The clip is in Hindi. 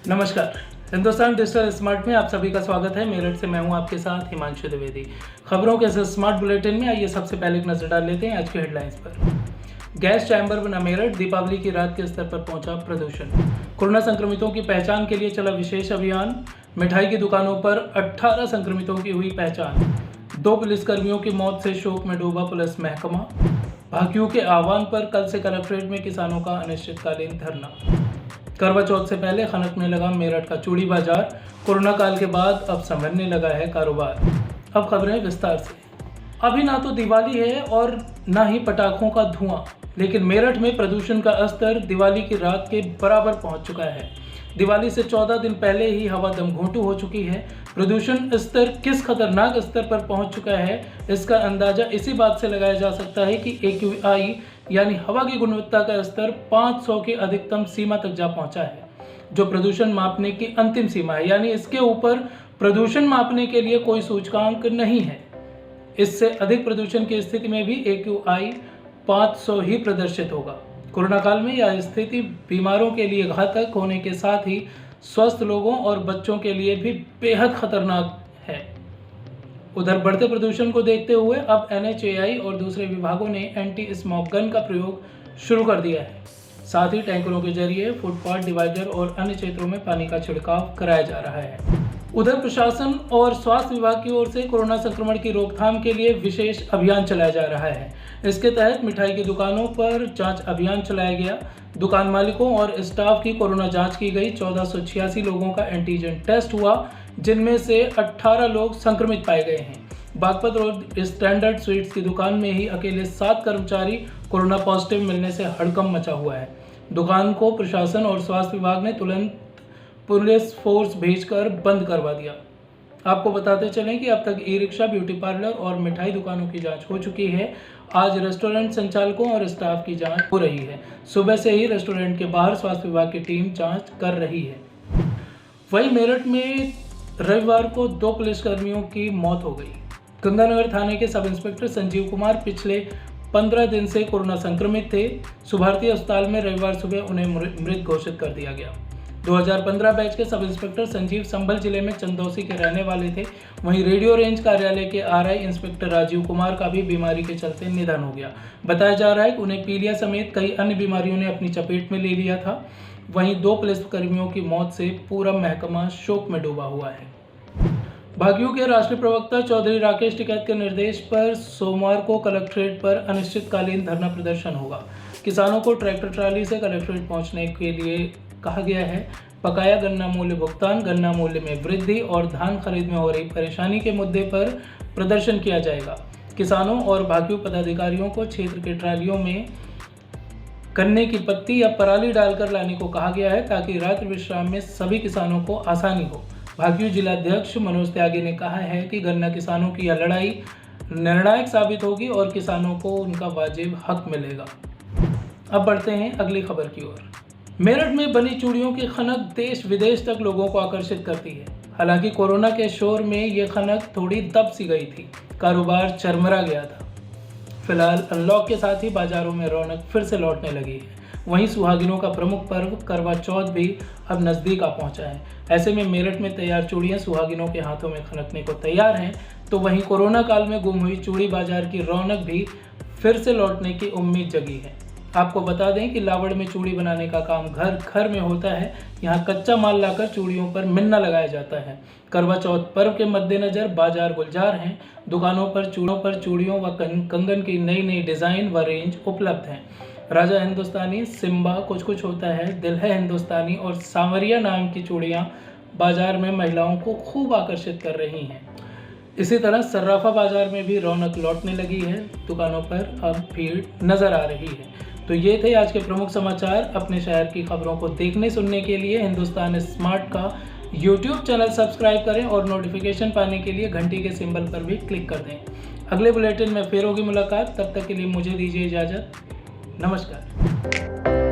नमस्कार। हिंदुस्तान डिजिटल स्मार्ट में आप सभी का स्वागत है। मेरठ से मैं हूं आपके साथ हिमांशु द्विवेदी। खबरों के इस स्मार्ट बुलेटिन में आइए सबसे पहले एक नजर डाल लेते हैं आज की हेडलाइंस पर। गैस चैम्बर बना मेरठ, दीपावली की रात के स्तर पर पहुंचा प्रदूषण। कोरोना संक्रमितों की पहचान के लिए चला विशेष अभियान। मिठाई की दुकानों पर 18 संक्रमितों की हुई पहचान। 2 पुलिसकर्मियों की मौत से शोक में डूबा पुलिस महकमा। भाकियों के आह्वान पर कल से कलेक्ट्रेट में किसानों का अनिश्चितकालीन धरना। करवा चौथ से पहले खनकने लगा मेरठ का चूड़ी बाजार। कोरोना काल के बाद अब संभलने लगा है कारोबार। अब खबरें विस्तार से। अभी ना तो दिवाली है और ना ही पटाखों का धुआं, लेकिन मेरठ में प्रदूषण का स्तर दिवाली की रात के बराबर पहुंच चुका है। दिवाली से 14 दिन पहले ही हवा दमघोंटू हो चुकी है। प्रदूषण स्तर किस खतरनाक स्तर पर पहुंच चुका है, इसका अंदाजा इसी बात से लगाया जा सकता है कि AQI यानी हवा की गुणवत्ता का स्तर 500 की अधिकतम सीमा तक जा पहुंचा है, जो प्रदूषण मापने की अंतिम सीमा है। यानी इसके ऊपर प्रदूषण मापने के लिए कोई सूचकांक नहीं है। इससे अधिक प्रदूषण की स्थिति में भी AQI 500 ही प्रदर्शित होगा। कोरोना काल में यह स्थिति बीमारों के लिए घातक होने के साथ ही स्वस्थ लोगों और बच्चों के लिए भी बेहद खतरनाक है। उधर बढ़ते प्रदूषण को देखते हुए अब NHAI और दूसरे विभागों ने एंटी स्मोक गन का प्रयोग शुरू कर दिया है। साथ ही टैंकरों के जरिए फुटपाथ, डिवाइडर और अन्य क्षेत्रों में पानी का छिड़काव कराया जा रहा है। उधर प्रशासन और स्वास्थ्य विभाग की ओर से कोरोना संक्रमण की रोकथाम के लिए विशेष अभियान चलाया जा रहा है। इसके तहत मिठाई की दुकानों पर जांच अभियान चलाया गया। दुकान मालिकों और स्टाफ की कोरोना जांच की गई। 1486 लोगों का एंटीजन टेस्ट हुआ, जिनमें से 18 लोग संक्रमित पाए गए हैं। बागपत रोड स्टैंडर्ड स्वीट्स की दुकान में ही अकेले 7 कर्मचारी कोरोना पॉजिटिव मिलने से हड़कंप मचा हुआ है। दुकान को प्रशासन और स्वास्थ्य विभाग ने तुरंत पुलिस फोर्स भेजकर बंद करवा दिया। आपको बताते चलें कि अब तक ई-रिक्शा, ब्यूटी पार्लर और मिठाई दुकानों की जांच हो चुकी है। आज रेस्टोरेंट संचालकों और स्टाफ की जांच हो रही है। सुबह से ही रेस्टोरेंट के बाहर स्वास्थ्य विभाग की टीम जांच कर रही है। वहीं मेरठ में रविवार को 2 पुलिसकर्मियों की मौत हो गई। गंगानगर थाने के सब इंस्पेक्टर संजीव कुमार पिछले 15 दिन से कोरोना संक्रमित थे। सुभारती अस्पताल में रविवार सुबह उन्हें मृत घोषित कर दिया गया। 2015 बैच के सब इंस्पेक्टर संजीव संभल जिले में चंदौसी के रहने वाले थे। वहीं रेडियो रेंज कार्यालय के RI इंस्पेक्टर राजीव कुमार का भी बीमारी के चलते निधन हो गया। बताया जा रहा है कि उन्हें पीलिया समेत कई अन्य बीमारियों ने अपनी चपेट में ले लिया था। वहीं 2 पुलिसकर्मियों की मौत से पूरा महकमा शोक में डूबा हुआ है। भाकियू के राष्ट्रीय प्रवक्ता चौधरी राकेश टिकैत के निर्देश पर सोमवार को कलेक्ट्रेट पर अनिश्चितकालीन धरना प्रदर्शन होगा। किसानों को ट्रैक्टर ट्राली से कलेक्ट्रेट पहुंचने के लिए कहा गया है। बकाया गन्ना मूल्य भुगतान, गन्ना मूल्य में वृद्धि और धान खरीद में हो रही परेशानी के मुद्दे पर प्रदर्शन किया जाएगा। किसानों और भाकियू पदाधिकारियों को क्षेत्र के ट्रालियों में गन्ने की पत्ती या पराली डालकर लाने को कहा गया है, ताकि रात्रि विश्राम में सभी किसानों को आसानी हो। भाकियू जिलाध्यक्ष मनोज त्यागी ने कहा है कि गन्ना किसानों की यह लड़ाई निर्णायक साबित होगी और किसानों को उनका वाजिब हक मिलेगा। अब बढ़ते हैं अगली खबर की ओर। मेरठ में बनी चूड़ियों की खनक देश विदेश तक लोगों को आकर्षित करती है। हालांकि कोरोना के शोर में ये खनक थोड़ी दब सी गई थी, कारोबार चरमरा गया था। फिलहाल अनलॉक के साथ ही बाजारों में रौनक फिर से लौटने लगी है। वहीं सुहागिनों का प्रमुख पर्व करवा चौथ भी अब नज़दीक आ पहुंचा है। ऐसे में मेरठ में तैयार चूड़ियां सुहागिनों के हाथों में खनकने को तैयार हैं, तो वहीं कोरोना काल में गुम हुई चूड़ी बाजार की रौनक भी फिर से लौटने की उम्मीद जगी है। आपको बता दें कि लावड़ में चूड़ी बनाने का काम घर घर में होता है। यहाँ कच्चा माल लाकर चूड़ियों पर मिन्ना लगाया जाता है। करवा चौथ पर्व के मद्देनजर बाजार गुलजार हैं। दुकानों पर चूड़ियों व कंगन की नई नई डिज़ाइन व रेंज उपलब्ध हैं। राजा हिंदुस्तानी, सिम्बा, कुछ कुछ होता है, दिल है हिंदुस्तानी और सांवरिया नाम की चूड़ियाँ बाजार में महिलाओं को खूब आकर्षित कर रही हैं। इसी तरह सर्राफा बाजार में भी रौनक लौटने लगी है। दुकानों पर अब भीड़ नजर आ रही है। तो ये थे आज के प्रमुख समाचार। अपने शहर की खबरों को देखने सुनने के लिए हिंदुस्तान स्मार्ट का YouTube चैनल सब्सक्राइब करें और नोटिफिकेशन पाने के लिए घंटी के सिंबल पर भी क्लिक कर दें। अगले बुलेटिन में फिर होगी मुलाकात। तब तक के लिए मुझे दीजिए इजाज़त। नमस्कार।